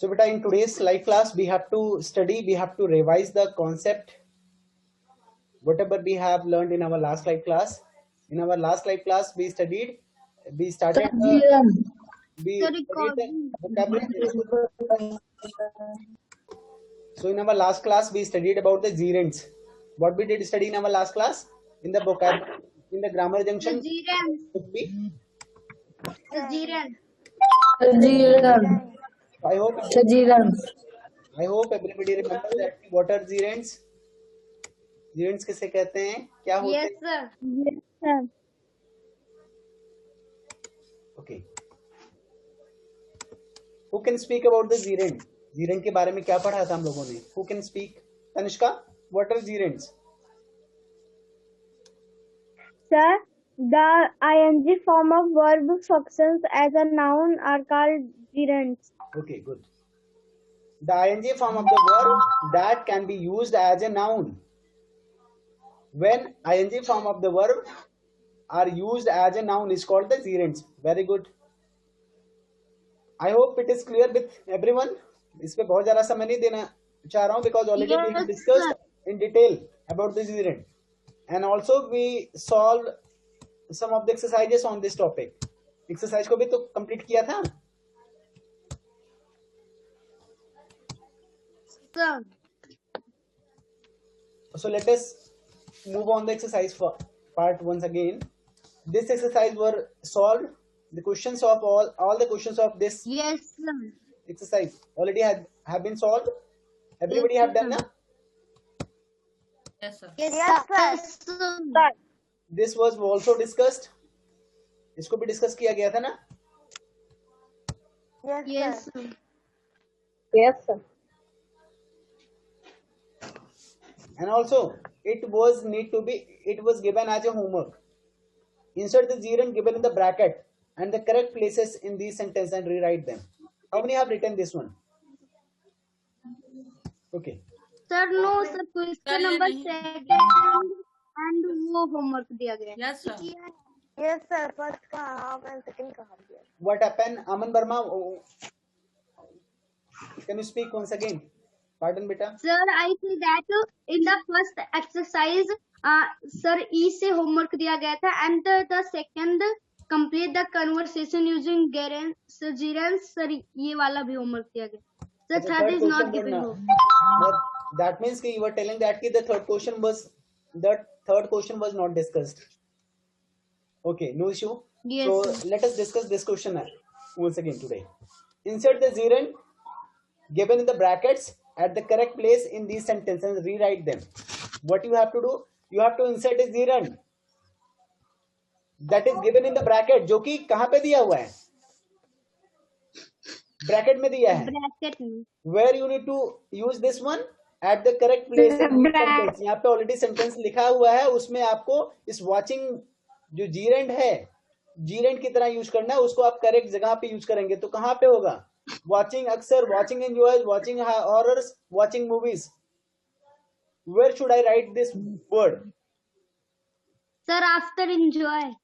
So beta, in today's live class, we have to study, we have to revise the concept, whatever we have learned in our last live class. In our last live class, we started we studied the vocabulary. So in our last class, we studied about the gerunds. What we did study in our last class? In the vocabulary, in the grammar junction. I hope everybody remembers that what are gerunds. Gerunds किसे कहते हैं, क्या होते हैं? Yes, sir. Okay. Who can speak about the gerund? Gerund के बारे में क्या पढ़ा था हम लोगों ने? Who can speak? Tanishka, what are gerunds? Sir, the ing form of verb functions as a noun are called gerunds. Okay, good. The ing form of the verb that can be used as a noun. When ing form of the verb are used as a noun is called the gerunds. Very good. I hope it is clear with everyone. इस पे बहुत ज़्यादा समय नहीं देना चाह रहा हूँ because already we have discussed in detail about the gerund, and also we solved some of the exercises on this topic. Exercise को भी तो complete किया था. Sir. So let us move on the exercise for part once again. This exercise were solved. The questions of all the questions of this Yes, sir. exercise already have been solved. Everybody have done that? Yes, sir. Yes, sir. This was also discussed. इसको भी discuss किया गया था ना? Yes, sir. Yes, sir. And also it was given as a homework. Insert the gerund given in the bracket and the correct places in these sentences and rewrite them. How many have written this one? Okay. Sir, no, sir. Question number 2 and वो homework दिया गया. Yes, sir. Yes, sir. First का half and second का half दिया. What happened? Aman Verma, can you speak once again? Pardon, beta. Sir, I see that in the first exercise, sir, E से homework दिया गया था, and the second complete the conversation using gerunds. Sir, ये वाला भी homework दिया गया. The third is not given homework. That means you were telling that the third question was not discussed. Okay, no issue. Yes, So sir. let us discuss this question once again today. Insert the gerund given in the brackets at the correct place in these sentences and rewrite them. What you have to do? You have to insert a gerund that is given in the bracket, जो कि कहाँ पे दिया हुआ है? Bracket में दिया है. Bracket में. Where you need to use this one at the correct place in the sentence. यहाँ पे already sentence लिखा हुआ है, उसमें आपको इस watching जो gerund है, gerund की तरह यूज करना है, उसको आप करेक्ट जगह पे यूज करेंगे. तो कहाँ पे होगा? Watching अक्सर, watching enjoys, watching horrors, watching movies. Where should I write this word? Sir, after enjoy.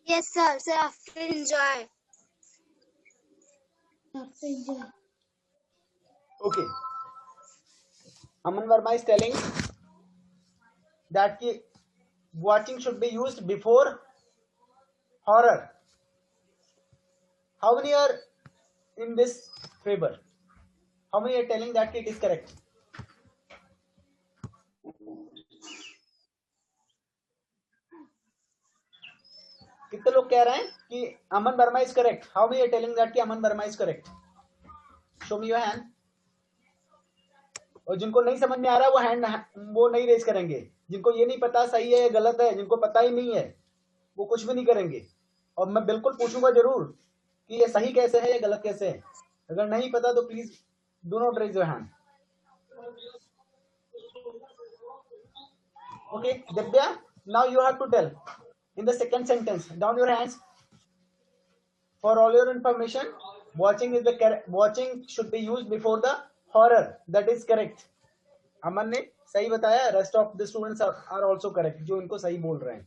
Yes, sir. Sir, after enjoy. After enjoy. Okay. Aman Verma is telling that watching should be used before horror. How many are in this favor? How many are telling that it is correct? कितने लोग कह रहे हैं कि Aman Verma is correct? How many are telling that कि Aman Verma is correct? Show me your hand. और जिनको नहीं समझ में आ रहा वो नहीं रेज करेंगे. जिनको ये नहीं पता सही है या गलत है, जिनको पता ही नहीं है, वो कुछ भी नहीं करेंगे. और मैं बिल्कुल पूछूंगा जरूर कि ये सही कैसे है या गलत कैसे है. अगर नहीं पता तो please do not raise your hand. Okay Divya, now you have to tell in the second sentence. Down your hands. For all your information, watching should be used before the horror. That is correct. अमन ने सही बताया. Rest of the students are also correct. जो इनको सही बोल रहे हैं.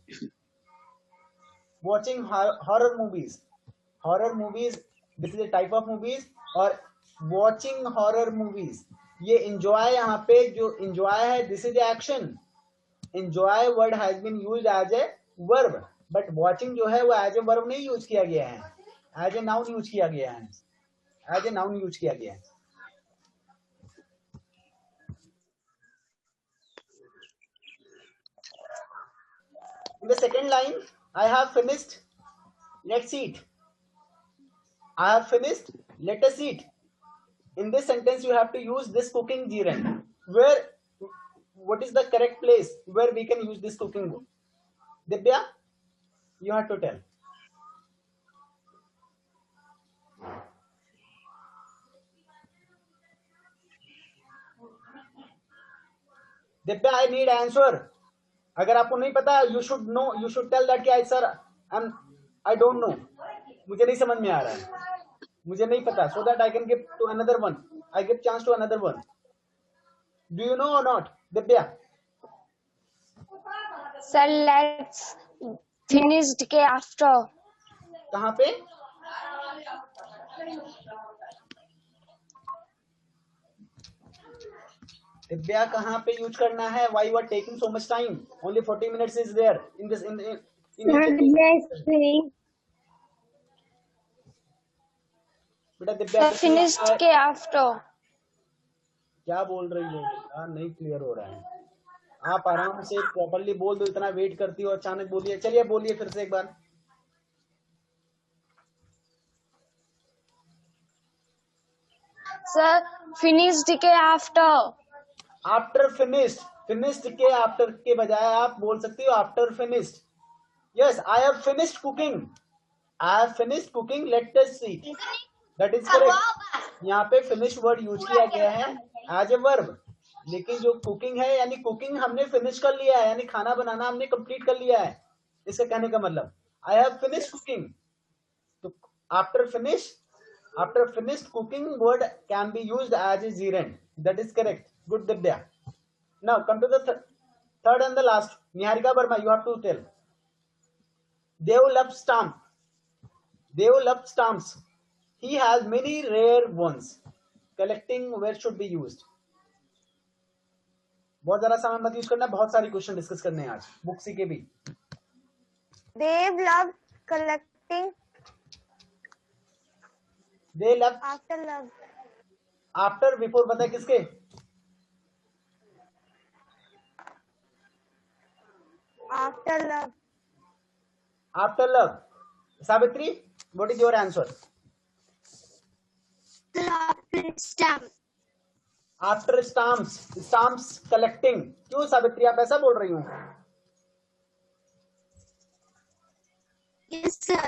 Watching horror movies. This is a type of movies. और वॉचिंग हॉरर मूवीज, ये enjoy यहाँ पे जो enjoy है, this is action. enjoy word has been used as a verb, but watching जो है वो एज ए वर्ब नहीं यूज किया गया है, एज ए नाउन यूज किया गया है, एज ए नाउन यूज किया गया है. In the second line, I have finished, let's eat. I have finished, let us eat. In this sentence, you have to use this cooking gerund. Where, what is the correct place where we can use this cooking? Divya, you have to tell. Divya, I need answer. अगर आपको नहीं पता, you should know, you should tell that कि I sir, I don't know. मुझे नहीं समझ में आ रहा है, मुझे नहीं पता, so that I can give to another one. I give chance to another one. Do you know or not, Divya? Sir, let's finished के after. कहाँ पे? दिव्या कहाँ पे यूज करना है? Why you are taking so much time? Only 40 minutes is there in this in बेटा Divya finished के after. क्या बोल रही हो यार? नहीं क्लियर हो रहा है. आप आराम से प्रॉपर्ली बोल दो, इतना वेट करती हो, अचानक बोलिए. चलिए बोलिए फिर से एक बार. Sir, finished के after. आफ्टर फिनिश्ड, फिनिश्ड के आफ्टर के बजाय आप बोल सकती हो after finished. Yes, I have finished cooking, I have finished cooking, let us see. That is correct. यहाँ पे फिनिश वर्ड यूज किया गया है एज ए वर्ब, लेकिन जो कुकिंग है यानी कुकिंग हमने फिनिश कर लिया है, यानी खाना बनाना हमने कंप्लीट कर लिया है. इसका कहने का मतलब आई हैव फिनिश्ड कुकिंग. तो after finished cooking word can be used as a gerund. That is correct. Good, Divya. Now come to the third and the last. Niharika Verma, you have to tell. Dev loves stamp. Dev loves stamps. He has many rare ones. Collecting where should be used? बहुत ज्यादा समय मत use करना, बहुत सारी question discuss करने हैं आज बुक सी के भी. Dave loves collecting They love after love. after before पता है किसके? After love. After love. Savitri, what is your answer? After stamps. Stamps collecting. क्यों सावित्री आप ऐसा बोल रही हो? Yes, sir.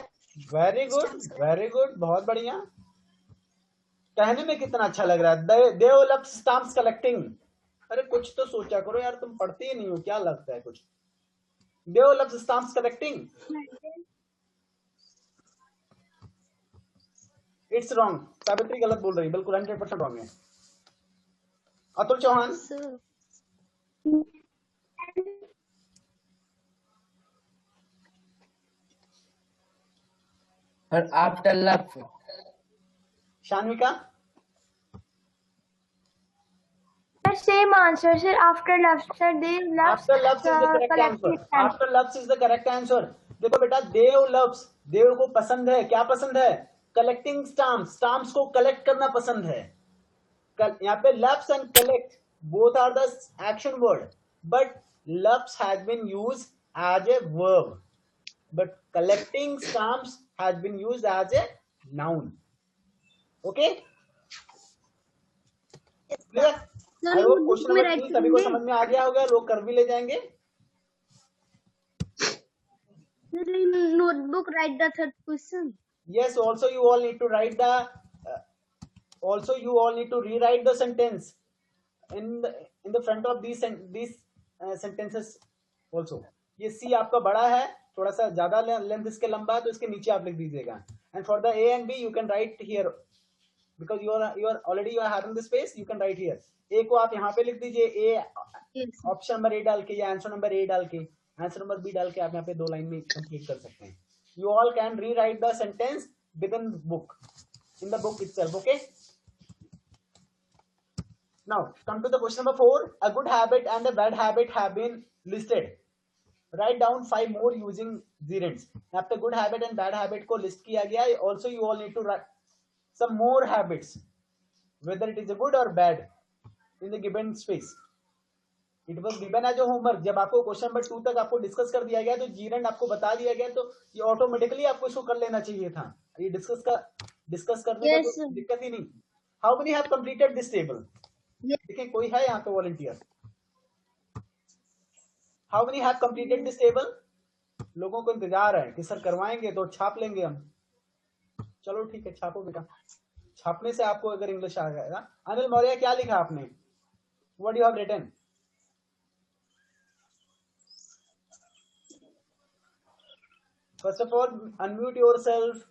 Very good, very good, बहुत बढ़िया. कहने में कितना अच्छा लग रहा है. देव लव्स स्टाम्प्स कलेक्टिंग. अरे कुछ तो सोचा करो यार, तुम पढ़ती ही नहीं हो, क्या लगता है कुछ? Dev loves stamps collecting. It's wrong. Savitri गलत बोल रही है, बिल्कुल 100% रॉन्ग है. Atul Chauhan. Sir. But after love. शान्विका. Sir, same answer, sir. After love, sir. Dave loves After loves is the correct answer. collecting stamps. After loves is the correct answer. देखो बेटा, देव loves, देव को पसंद है, क्या पसंद है? कलेक्टिंग स्टाम्प्स, स्टाम्प्स को collect करना पसंद है. यहाँ पे loves and collect both are the action word, but loves has been used as a verb, but collecting stamps has been used as a noun. Okay? Clear? Sir question number 3 सभी को समझ में आ गया होगा, लोग कर भी ले जाएंगे. notebook write the third question. Yes, also you all need to write the rewrite the sentence in the front of these sentences also. ये C आपका बड़ा है, थोड़ा सा ज्यादा लेंथ इसके लंबा है, तो इसके नीचे आप लिख दीजिएगा. And for the A and B you can write here because you are already having the space, you can write here. A को आप यहाँ पे लिख दीजिए, A ऑप्शन नंबर A डाल के या आंसर नंबर A डाल के, आंसर नंबर B डाल के आप यहाँ पे 2 लाइन में कंप्लीट कर सकते हैं. You all can rewrite the sentence within book, in the book itself. Okay? Now, come to the question number 4. A good habit and a bad habit have been listed. Write down 5 more using gerunds. यहाँ पे good habit and bad habit को list किया गया है. Also, you all need to write some more habits, whether it is a good or bad, in the given space. It was given as a homework. जब आपको question number 2 तक आपको discuss कर दिया गया तो जीरंड आपको बता दिया गया, तो ये ऑटोमेटिकली आपको इसको कर लेना चाहिए था. ये डिस्कस करने का कोई दिक्कत ही नहीं. How many have completed this table? देखें कोई है यहाँ पे volunteer? How many have completed this table? लोगों को इंतजार है कि सर करवाएंगे तो छाप लेंगे हम. चलो ठीक है, छापो बेटा. छापने से आपको अगर इंग्लिश आ जाएगा. अनिल मौर्य, क्या लिखा आपने? What you have written? First of all unmute yourself.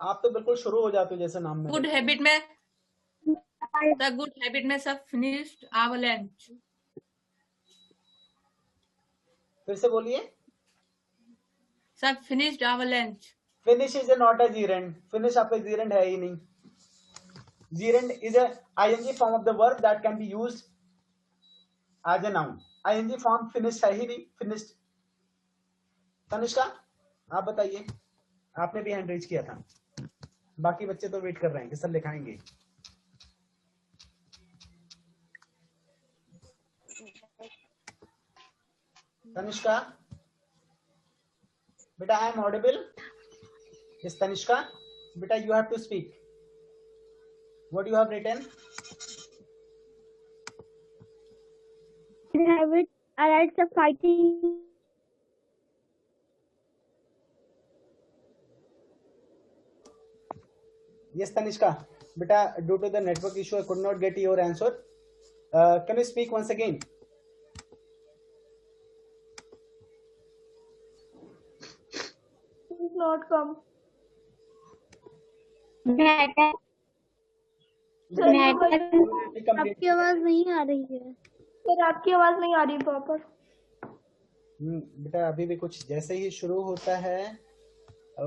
आप तो बिल्कुल शुरू हो जाते हो जैसे नाम में. गुड हैबिट में द गुड हैबिट में सब फिनिश्ड आवर लंच. फिर से बोलिए. सब finished our lunch. Finish is not a gerund. Finish आपका जीरेंड है ही नहीं. Gerund is a ING form of the verb that can be used as a noun. ING form finish है ही नहीं. फिनिश्ड. तनिष्का आप बताइए. आपने भी हैंड रेज किया था. बाकी बच्चे तो वेट कर रहे हैं कि सर लिखाएंगे. तनिष्का बेटा, I am audible? Yes, Tanishka, beta, you have to speak. What you have written? Habit, I write the fighting. Yes, Tanishka, beta, due to the network issue, I could not get your answer. Can you speak once again? Please not come. आपकी आवाज नहीं आ रही है. Sir आपकी आवाज नहीं आ रही proper. बेटा अभी भी कुछ जैसे ही शुरू होता है.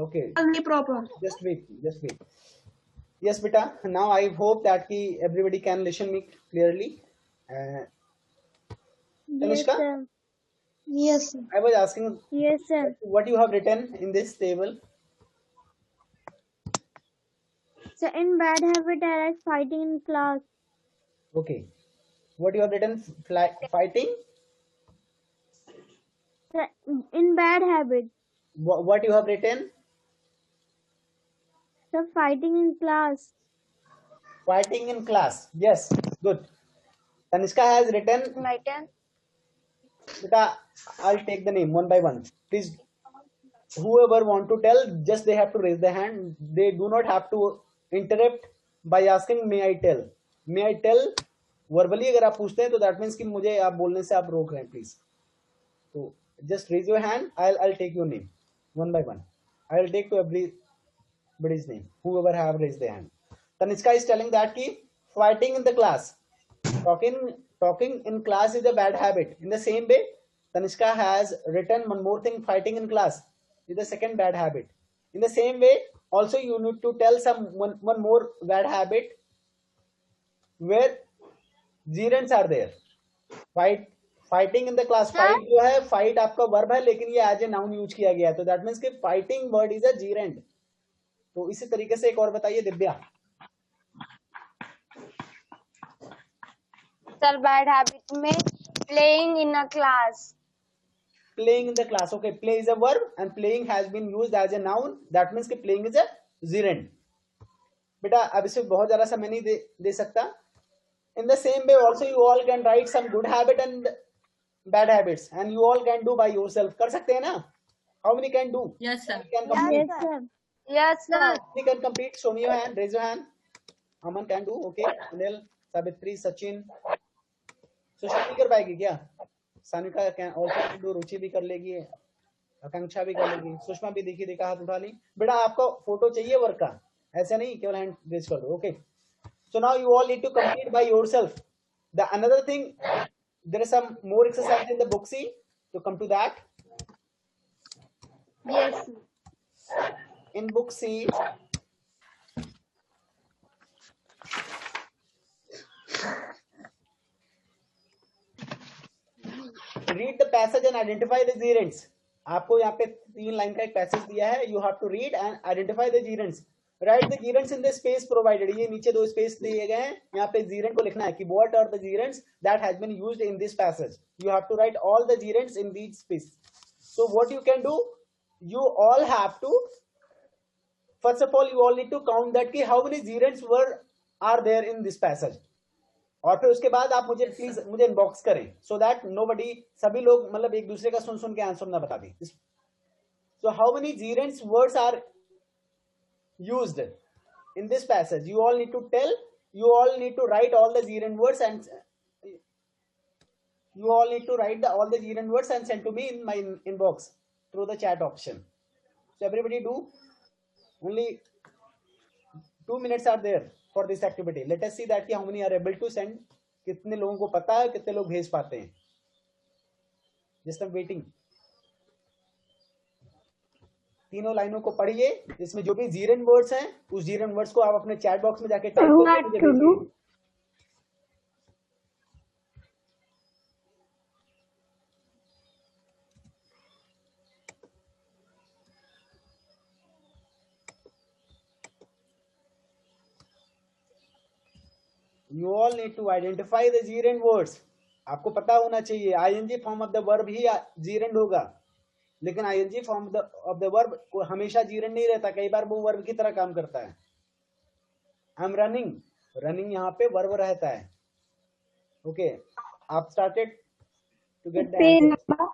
ओके, नहीं proper. just wait. Yes, beta, now I hope that everybody can listen me clearly. Tanishka, Yes, sir. I was asking Yes, sir. what you have written in this table. So in bad habit, I write fighting in class. Okay, what you have written? Fighting. So in bad habit, What you have written? so fighting in class. Fighting in class. Yes, good. Tanishka has written. My turn. Beta, I'll take the name one by one. Please, whoever want to tell, just they have to raise their hand. They do not have to interrupt by asking may I tell. May I tell verbally अगर आप पूछते हैं तो that means कि मुझे आप बोलने से आप रोक रहे हैं. Please, तो just raise your hand. I'll take your name one by one. I'll take to everybody's name. Whoever have raised their hand. Tanishka is telling that कि fighting in the class, talking in class is a bad habit. In the same way, Tanishka has written one more thing. Fighting in class is the second bad habit. In the same way, also you need to tell one more bad habit where gerunds are there. Fighting in the class. Fight जो है, fight आपका verb है लेकिन ये as a noun use किया गया है, तो that means कि fighting word is a gerund. तो इसी तरीके से एक और बताइए दिव्या. Sir, bad habit में playing in a class. Playing in the class. Okay, play is a verb and playing has been used as a noun. That means कि playing is a gerund. बेटा अब इसे बहुत ज्यादा समय नहीं दे सकता. In the same way, also you all can write some good habit and bad habits, and you all can do by yourself. कर सकते हैं ना? How many can do? Yes, sir. Can complete? Yes, sir. Yes, sir. You can complete. Show me your hand. Raise your hand. Aman can do. Okay. Anil, Savitri, Sachin. Sushma भी कर पाएगी क्या? Sanika can also do. Ruchi भी कर लेगी. आकांक्षा भी कर लेगी. सुषमा भी देखा हाथ उठा ली. बेटा आपको फोटो चाहिए वर्क का, ऐसे नहीं केवल हैंड रेज कर दो. Okay, so now you all need to complete by yourself. The another thing, there is some more exercise in the book C. To come to that, Yes, sir. in book C, passage and identify the gerunds. आपको यहाँ पे 3 line का एक passage दिया है, you have to read and identify the gerunds. Write the gerunds in the space provided. ये नीचे 2 space दिए गए हैं, यहाँ पे जीरेंट को लिखना है कि what are the gerunds that has been used in this passage. You have to write all the gerunds in this space. So what you can do, you all have to, first of all you all need to count that कि how many gerunds were are there in this passage, और फिर उसके बाद आप मुझे please मुझे inbox करें so that nobody, सभी लोग मतलब एक दूसरे का सुन सुन के आंसर ना बता दें। So how many gerunds words are used in this passage? You all need to tell, you all need to write all the gerund words and you all need to write all the gerund words and send to me in my inbox through the chat option. So everybody do, only 2 minutes are there for this activity. Let us see that how many are able to send, कितने लोगों को पता है, कितने लोग भेज पाते हैं। Just I'm waiting. तीनों लाइनों को पढ़िए, इसमें जो भी जीरन वर्ड्स हैं उस जीरन वर्ड्स को आप अपने चैट बॉक्स में जाके टाइप करके मुझे भेजिए। You all need to identify the gerund words. आपको पता होना चाहिए ing form of the verb he gerund होगा, लेकिन ing form of the verb को हमेशा gerund नहीं रहता, कई बार वो वर्ब की तरह काम करता है। आई एम रनिंग, रनिंग यहाँ पे वर्ब रहता है। ओके, आप started to get the answer.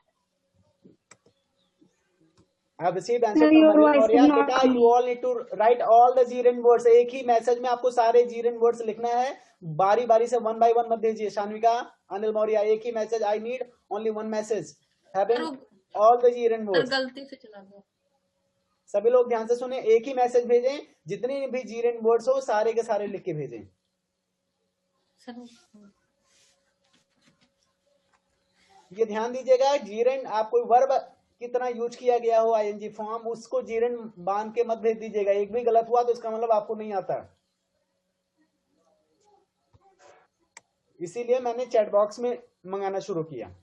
I have received answer from Anil Maurya. बेटा you all need to write all the gerund words. एक ही मैसेज में आपको सारे gerund words लिखना है, बारी बारी से 1 by 1 मत भेजिए। शान्विका, अनिल मौर्य, एक ही message, I need only one message having all the gerund words। गलती से चला गया। सभी लोग ध्यान से सुने, एक ही मैसेज भेजें, जितने भी gerund words हो सारे के सारे लिख के भेजें। ये ध्यान दीजिएगा, gerund आप कोई वर्ब कितना यूज किया गया हो ing फॉर्म, उसको gerund बांध के मत भेज दीजिएगा। एक भी गलत हुआ तो इसका मतलब आपको नहीं आता। इसीलिए मैंने चैट बॉक्स में मंगाना शुरू किया।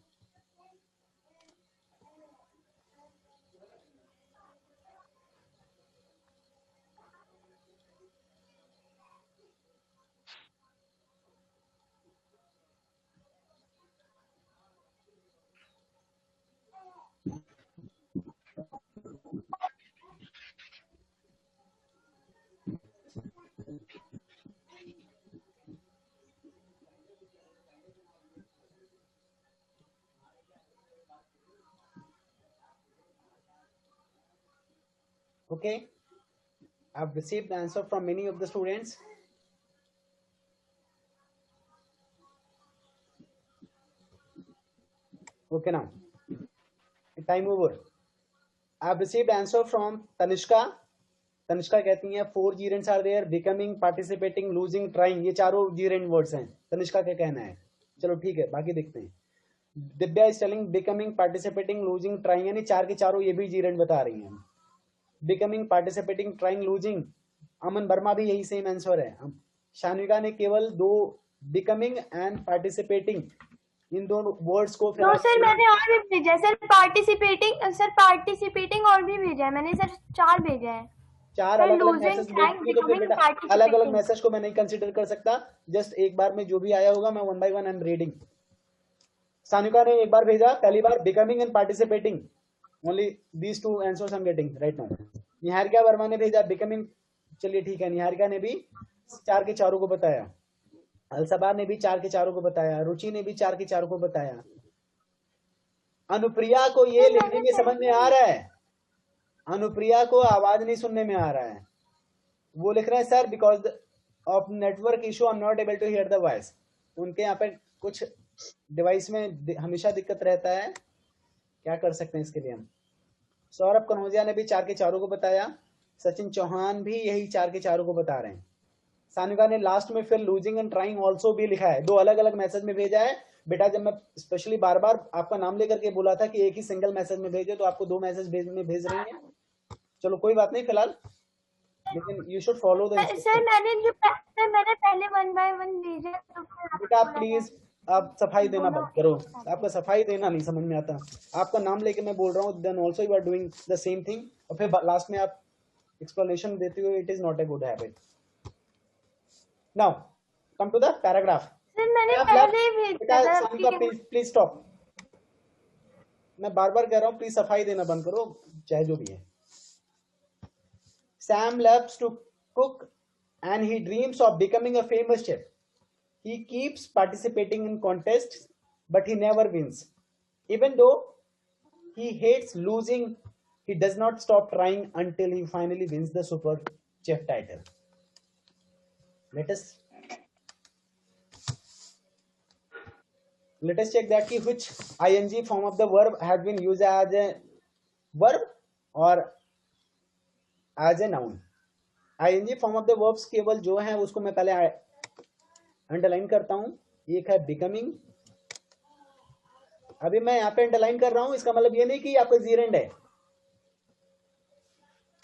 Okay, I've received the answer from many of the students. Okay, now time over. I've received answer from Tanishka. Tanishka कहती है 4 gerunds are there, becoming, participating, losing, trying, ये चारों gerund words हैं। तनिष्का क्या कहना है? चलो ठीक है, बाकी देखते हैं। Divya is telling becoming, participating, losing, trying, यानी चार के चारों ये भी gerund बता रही हैं। Becoming, participating, trying, losing. Aman Verma भी यही सेम आंसर है। शान्विका ने केवल 2 बिकमिंग एंड पार्टिसिपेटिंग इन दोनों वर्ड्स को तो सर मैंने और भी भेजा सर, पार्टिसिपेटिंग और भी भेजा है मैंने सर, 4 भेजा है। 4 अलग अलग मैसेज भेजिए तो फिर बेटा अलग अलग मैसेज को मैं नहीं कंसीडर कर सकता। जस्ट एक बार में जो भी आया होगा मैं 1 by 1 I am reading. Shanvika ने एक बार भेजा, पहली बार becoming and participating, only these 2 answers I'm getting right now। Niharika Verma ने भेजा बिकमिंग, चलिए ठीक है, निहारिका ने भी 4 के चारों को बताया, अलसबा ने भी 4 के चारों को बताया, रुचि ने भी 4 के चारों को बताया। अनुप्रिया को ये लिखने में समझ में आ रहा है, अनुप्रिया को आवाज नहीं सुनने में आ रहा है, वो लिख रहे हैं sir because of network issue I am not able to hear the voice. उनके यहाँ पे कुछ डिवाइस में हमेशा दिक्कत रहता है, क्या कर सकते हैं इसके लिए हम। सौरभ कनौजिया ने भी 4 के चारों को बताया, सचिन चौहान भी यही 4 के चारों को बता रहे हैं। सानिका ने लास्ट में फिर लूजिंग एंड ट्राइंग ऑल्सो भी लिखा है, 2 अलग अलग मैसेज में भेजा है। बेटा जब मैं स्पेशली बार बार आपका नाम लेकर के बोला था कि एक ही सिंगल मैसेज में भेजे, तो आपको 2 मैसेज भेज रही हैं। चलो कोई बात नहीं फिलहाल, लेकिन you should follow the sir मैंने पहले 1 by 1 भेजा। बेटा प्लीज आप सफाई देना बंद करो, आपका सफाई देना नहीं समझ में आता, आपका नाम लेके मैं बोल रहा हूँ, then also you are doing the same thing, और फिर लास्ट में आप एक्सप्लेनेशन देते हो, it is not a good habit. Now come to the paragraph. Sir मैंने पहले ही भेजा था बेटा प्लीज स्टॉप, मैं बार बार कह रहा हूँ प्लीज सफाई देना बंद करो, चाहे जो भी है. Sam loves to cook and he dreams of becoming a famous chef. He keeps participating in contests, but he never wins. Even though he hates losing, he does not stop trying until he finally wins the super chef title. Let us check that ki which ing form of the verb has been used as a verb or as a noun. ing form of the verbs केवल जो है उसको मैं पहले underline करता हूं. एक है बिकमिंग, अभी मैं यहाँ पे अंडरलाइन कर रहा हूं, इसका मतलब ये नहीं कि आपका जीरेंड है.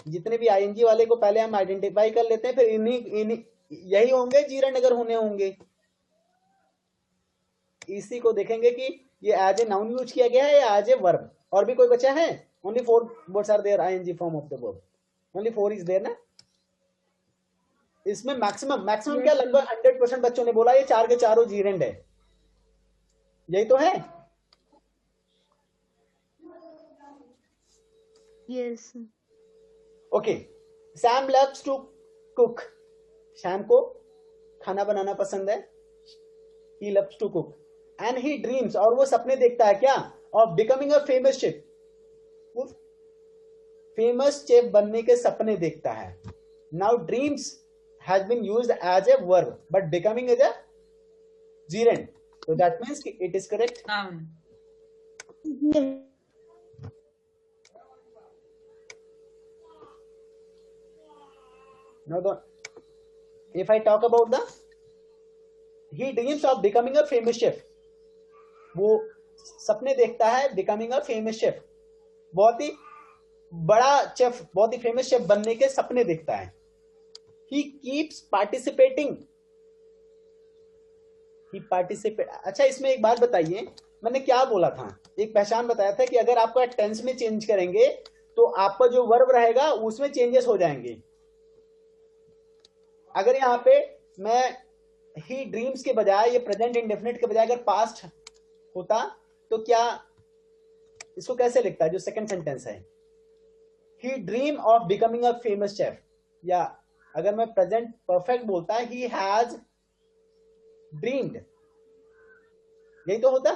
जितने भी ing वाले को पहले हम आइडेंटिफाई कर लेते हैं, फिर इन्हीं यही होंगे जीरेंड अगर होने होंगे. इसी को देखेंगे कि ये एज ए नाउन यूज किया गया है या एज ए वर्ब. और भी कोई बचा है? Only 4 words are there ing form of the verb. Only 4 is there ना. इसमें मैक्सिमम क्या लगभग 100% बच्चों ने बोला ये 4 के चारों जीरेंड है. यही तो है. Yes. Okay. Sam loves to cook. Sam को खाना बनाना पसंद है. He loves to cook and he dreams, और वो सपने देखता है क्या, of becoming a famous chef. Famous chef बनने के सपने देखता है. Now dreams has been used as a verb but becoming is a gerund, so that means it is correct. Noun. Now if I talk about the he dreams of becoming a famous chef, वो सपने देखता है becoming a famous chef, बहुत ही बड़ा chef, बहुत ही famous chef बनने के सपने देखता है. He keeps participating. He participate. अच्छा, इसमें एक बात बताइए, मैंने क्या बोला था, एक पहचान बताया था कि अगर आपका टेंस में चेंज करेंगे तो आपका जो वर्ब रहेगा उसमें चेंजेस हो जाएंगे. अगर यहाँ पे मैं ही ड्रीम्स के बजाय, ये प्रेजेंट इंडेफिनिट के बजाय अगर पास्ट होता तो क्या, इसको कैसे लिखता है जो सेकंड सेंटेंस है, he dream of becoming a famous chef. या अगर मैं प्रेजेंट परफेक्ट बोलता है, ही हैज ड्रीम्ड, यही तो होता.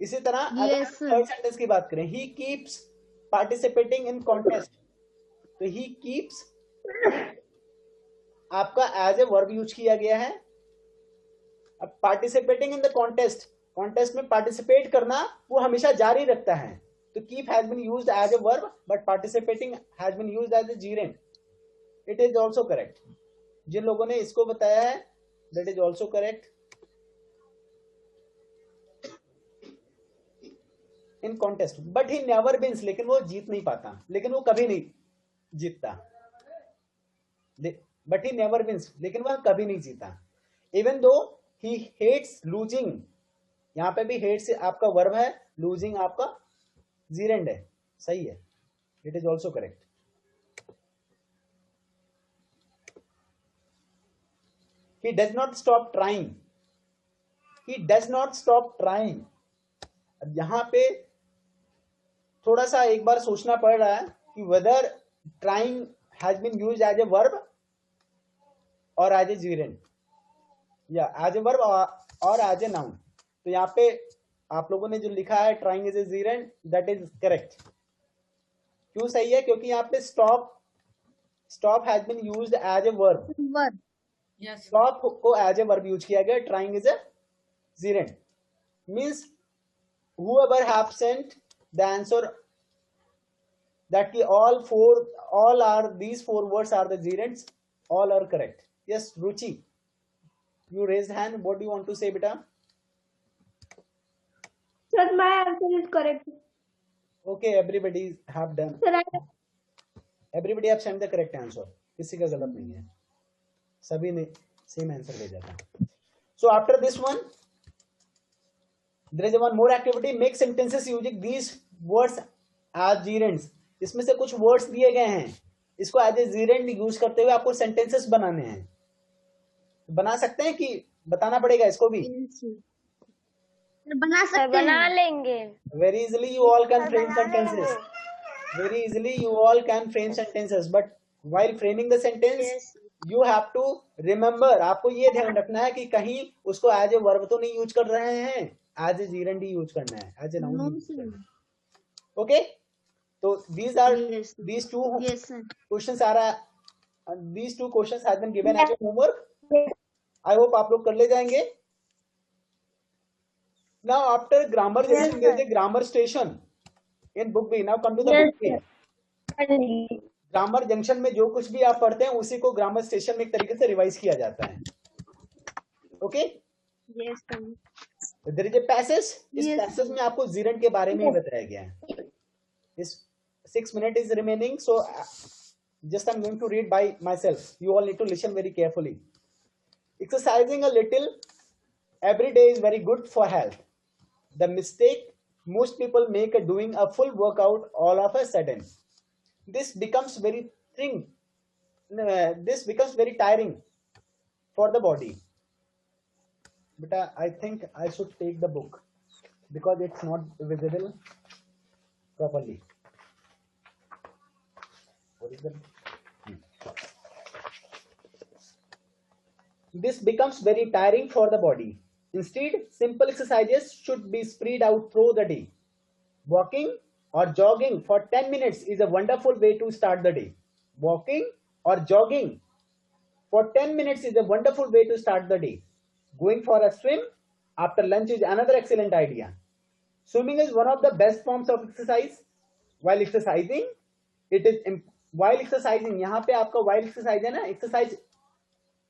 इसी तरह अगर थर्ड सेंटेंस की बात करें, he keeps participating in contest, तो ही कीप्स आपका एज ए वर्ब यूज किया गया है. अब participating in the contest, contest में पार्टिसिपेट करना वो हमेशा जारी रखता है. तो keep has been used as a verb but participating has been used as a gerund. It is also correct. जिन लोगों ने इसको बताया है, that is also correct. In contest, but he never wins, लेकिन वो जीत नहीं पाता, लेकिन वो कभी नहीं जीतता. But he never wins, लेकिन वह कभी नहीं जीता. Even though he hates losing, यहाँ पे भी hates आपका verb है, losing आपका जीरेंड है. सही है. It is also correct. He does not stop trying. He does not stop trying. अब यहां पे थोड़ा सा एक बार सोचना पड़ रहा है कि whether trying has been used as a verb और एज ए जीरेंड, या एज ए वर्ब और एज ए नाउन. तो यहाँ पे आप लोगों ने जो लिखा है trying is a gerund, that is correct. क्यों सही है? क्योंकि यहाँ पे stop has been used as a verb. Yes. Stop को एज ए वर्ब यूज किया गया. Trying is a gerund. Means whoever have sent the answer that these 4 words are the gerunds, all are correct. Yes, Ruchi, you raised hand. What do you want to say, beta? Sir, my answer is correct. Okay, everybody have done. Sir, Everybody have sent the correct answer. किसी का गलत नहीं है, सभी ने same answer भेजा था. So after this one, there is one more activity, make sentences using these words as gerunds. इसमें से कुछ वर्ड्स दिए गए हैं, इसको एज ए जीरेंड यूज करते हुए आपको सेंटेंसेस बनाने हैं. बना सकते हैं कि बताना पड़ेगा इसको भी? बना सकते बना हैं. लेंगे. Very easily you all can frame sentences. Very easily you all can frame sentences, but while framing the sentence, Yes. you have to remember, आपको ये ध्यान रखना है कि कहीं उसको एज ए वर्ब तो नहीं यूज कर रहे हैं, एज ए जीरेंड ही यूज करना है, as a noun No, use sir. करना है. ओके, तो Yes. these two Yes, sir. questions are these two questions has been given as a homework. I hope आप लोग कर ले जाएंगे. Now after grammar junction, there is a grammar station in book B. Now come to the book A. Grammar junction में जो कुछ भी आप पढ़ते हैं उसी को ग्रामर स्टेशन में एक तरीके से रिवाइज किया जाता है. Okay, Yes, sir. There is a passage. इस Yes. पैसेज में आपको जीरेंड के बारे में ही बताया गया है. इस 6 minutes is remaining, so just I'm going to read by myself. You all need to listen very carefully. Exercising a little every day is very good for health. The mistake most people make is doing a full workout all of a sudden. This becomes very tiring for the body. But I think I should take the book because it's not visible properly. What is that? This becomes very tiring for the body. Instead, simple exercises should be spread out through the day. Walking or jogging for 10 minutes is a wonderful way to start the day. Walking or jogging for 10 minutes is a wonderful way to start the day. Going for a swim after lunch is another excellent idea. Swimming is one of the best forms of exercise. While exercising, यहाँ पे आपका while exercise है ना,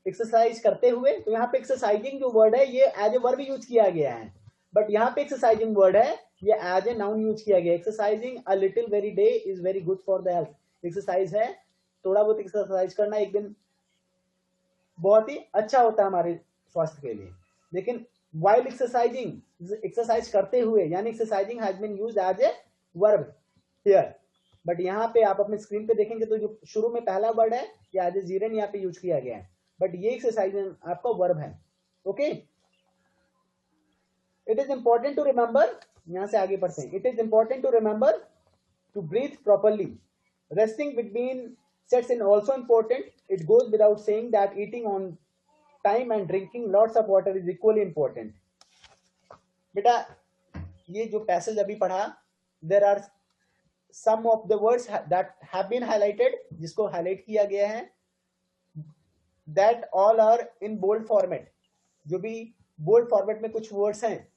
exercise करते हुए, तो यहाँ पे एक्सरसाइजिंग जो वर्ड है ये एज ए वर्ब यूज किया गया है, बट यहाँ पे एक्सरसाइजिंग वर्ड है ये एज ए नाउन यूज किया गया. Exercising a little very day is very good for the health. Exercise है, थोड़ा बहुत एक्सरसाइज करना एक दिन बहुत ही अच्छा होता है हमारे स्वास्थ्य के लिए. लेकिन वाइल एक्सरसाइजिंग, एक्सरसाइज करते हुए, यानी exercising has been used as a verb here. But यहाँ पे आप अपने स्क्रीन पे देखेंगे तो जो शुरू में पहला वर्ड है ये एज ए जीरेंड यहाँ पे यूज किया गया है, बट ये एक्सरसाइज आपका वर्ब है. Okay, it is important to remember, यहां से आगे पढ़ते हैं. It is important to remember to breathe properly. Resting between sets in also important. It goes without saying that eating on time and drinking lots of water is equally important. बेटा ये जो passage अभी पढ़ा, there are some of the words that have been highlighted, जिसको highlight किया गया है, that all are in bold format. जो भी बोल्ड फॉर्मेट में कुछ वर्ड्स हैं,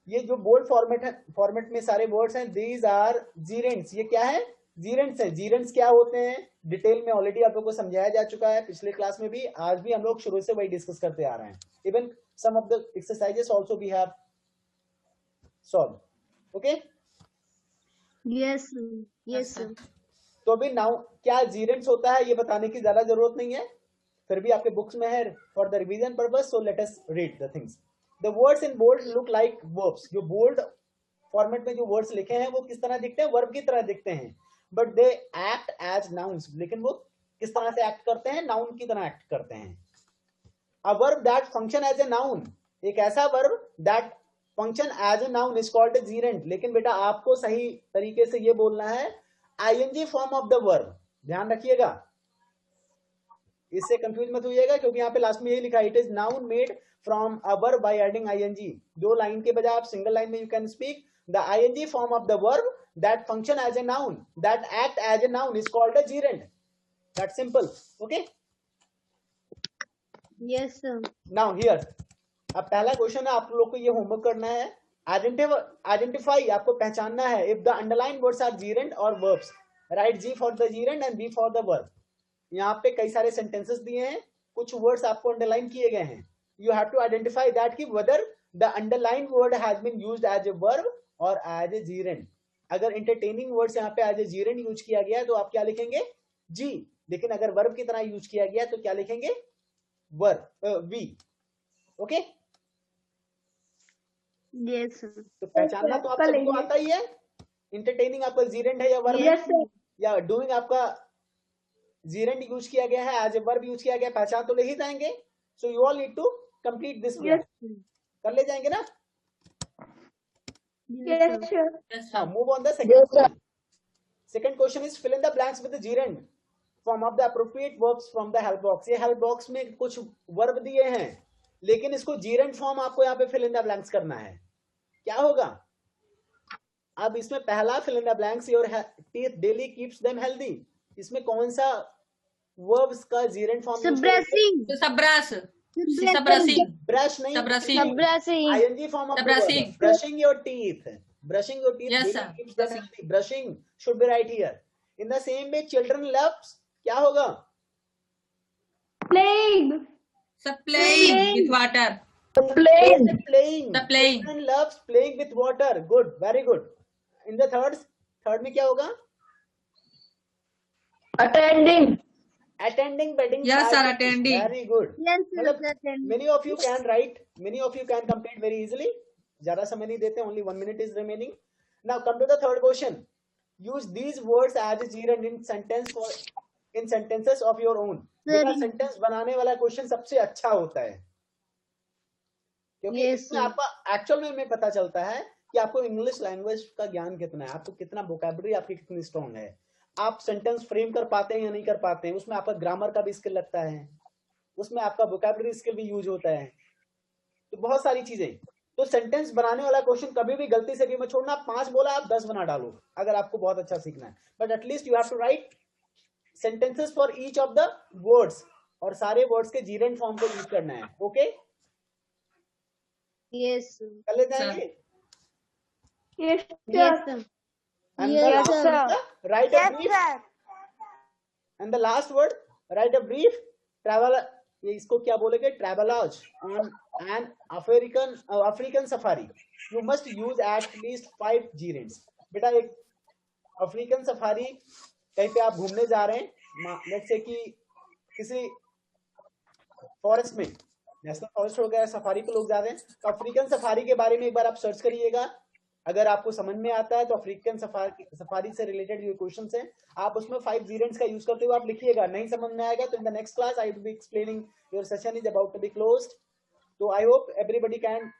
ये जो बोल्ड फॉर्मेट में सारे वर्ड्स हैं, these are gerunds. ये क्या है? gerunds है. gerunds क्या होते हैं डिटेल में ऑलरेडी आप लोगों को समझाया जा चुका है पिछले क्लास में भी, आज भी हम लोग शुरू से वही डिस्कस करते आ रहे हैं. Even some of the exercises also we have solve. Okay, Yes, sir. Yes, sir. तो अभी नाउ क्या जीरेंड्स होता है ये बताने की ज्यादा जरूरत नहीं है, फिर भी आपके बुक्स में है for the revision purpose. So let us read the things. The words in bold look like verbs. जो बोल्ड फॉर्मेट में जो वर्ड्स लिखे हैं वो किस तरह दिखते हैं? वर्ब की तरह दिखते हैं, but they act as nouns. लेकिन वो किस तरह से एक्ट करते हैं? नाउन की तरह एक्ट करते हैं. A verb that function as a noun, एक ऐसा verb that function as a noun is called a gerund. लेकिन बेटा आपको सही तरीके से ये बोलना है ING form of the verb. ध्यान रखिएगा, इससे कंफ्यूज मत होइएगा, क्योंकि यहाँ पे लास्ट में यही लिखा है, it is noun made from a verb by adding ING. दो लाइन के बजाय आप सिंगल लाइन में you can speak the ING form of the verb that function as a noun, that act as a noun is called a gerund. That simple. Okay, Yes, sir. Now here अब पहला question है, आप लोग को ये homework करना है. Identify, आपको पहचानना है if the underline words are gerund और verbs. Write G for the gerund and B for the verb. यहाँ पे कई सारे सेंटेंसेस दिए हैं, कुछ वर्ड्स आपको अंडरलाइन किए गए हैं. You have to identify that कि whether the underline word has been used as a verb और एज ए जीरेंड. अगर एंटरटेनिंग वर्ड्स यहाँ पे एज ए जीरेंड यूज किया गया तो आप क्या लिखेंगे? जी. लेकिन अगर वर्ब की तरह यूज किया गया तो क्या लिखेंगे? Verb, V. Okay? Yes, sir. तो पहचानना तो आप सबको आता ही है। इंटरटेनिंग आपका जीरेंट है या वर्ब है, Yes, sir. या डूइंग आपका जीरेंट यूज किया गया है, एज ए वर्ब यूज किया गया, पहचान तो ले ही जाएंगे। So you all need to complete this. Yes. कर ले जाएंगे ना? Yes, sir. Yes, Now sir. move on the second question. Second question is fill in the blanks with the gerund form of the appropriate verbs from the help box. ये help box में कुछ verb दिए हैं, लेकिन इसको gerund form आपको यहाँ पे fill in the blanks करना है। क्या होगा? अब इसमें पहला fill in the blanks, your teeth daily keeps them healthy. इसमें कौन सा verbs का gerund form use करेंगे? Brushing. Sabras. Sabrasing. Brush नहीं, Sabrasing. Brushing. ing form of the Brushing. verb. Brushing your teeth. Brushing your teeth. Yes, daily sir. keeps them healthy. Brushing should be right here. In the same way, children loves, क्या होगा? Playing. So playing with water. Playing. The playing. Children loves playing with water. Good, very good. In the third में क्या होगा? Attending. Attending wedding. Yes, sir, parties. attending. Very good. Yes, sir. मतलब many of you can write, many of you can complete very easily. ज्यादा समय नहीं देते, only 1 minute is remaining. Now come to the third question. Use these words as a gerund in sentences of your own. बेटा sentence बनाने वाला question सबसे अच्छा होता है, क्योंकि Yes, इसमें sir. आपका एक्चुअल में पता चलता है कि आपको इंग्लिश लैंग्वेज का ज्ञान कितना है, आपको कितना वोकैबुलरी आपकी कितनी स्ट्रांग है, आप सेंटेंस फ्रेम कर पाते हैं या नहीं कर पाते हैं, उसमें आपका ग्रामर का भी स्किल लगता है, उसमें आपका वोकैबुलरी स्किल भी यूज होता है, तो बहुत सारी चीजें। तो सेंटेंस बनाने वाला क्वेश्चन कभी भी गलती से भी मत छोड़ना। 5 बोला आप 10 बना डालो अगर आपको बहुत अच्छा सीखना है, but at least you have to write sentences for each of the words, और सारे वर्ड्स के जीरेंट फॉर्म को यूज करना है। Okay, Yes, sir. कर ले जाएंगे। Yes, Yes, sir. sir. And Yes, the last sir. one, write a Yes, brief. sir. And the last word, write a brief travel, ये इसको क्या बोलेंगे, travelage on an African safari. You must use at least 5 gerunds. बेटा एक African safari कहीं पे आप घूमने जा रहे हैं, लेट्स से कि किसी फॉरेस्ट में, नेशनल फॉरेस्ट हो गया, सफारी पे लोग जा रहे हैं, तो अफ्रीकन सफारी के बारे में एक बार आप सर्च करिएगा। अगर आपको समझ में आता है तो अफ्रीकन सफारी से रिलेटेड जो क्वेश्चंस हैं, आप उसमें 5 जीरेंट्स का यूज करते हुए आप लिखिएगा। नहीं समझ में आएगा तो in the next class I will be explaining, your session is about to be closed. तो आई होप एवरीबॉडी कैन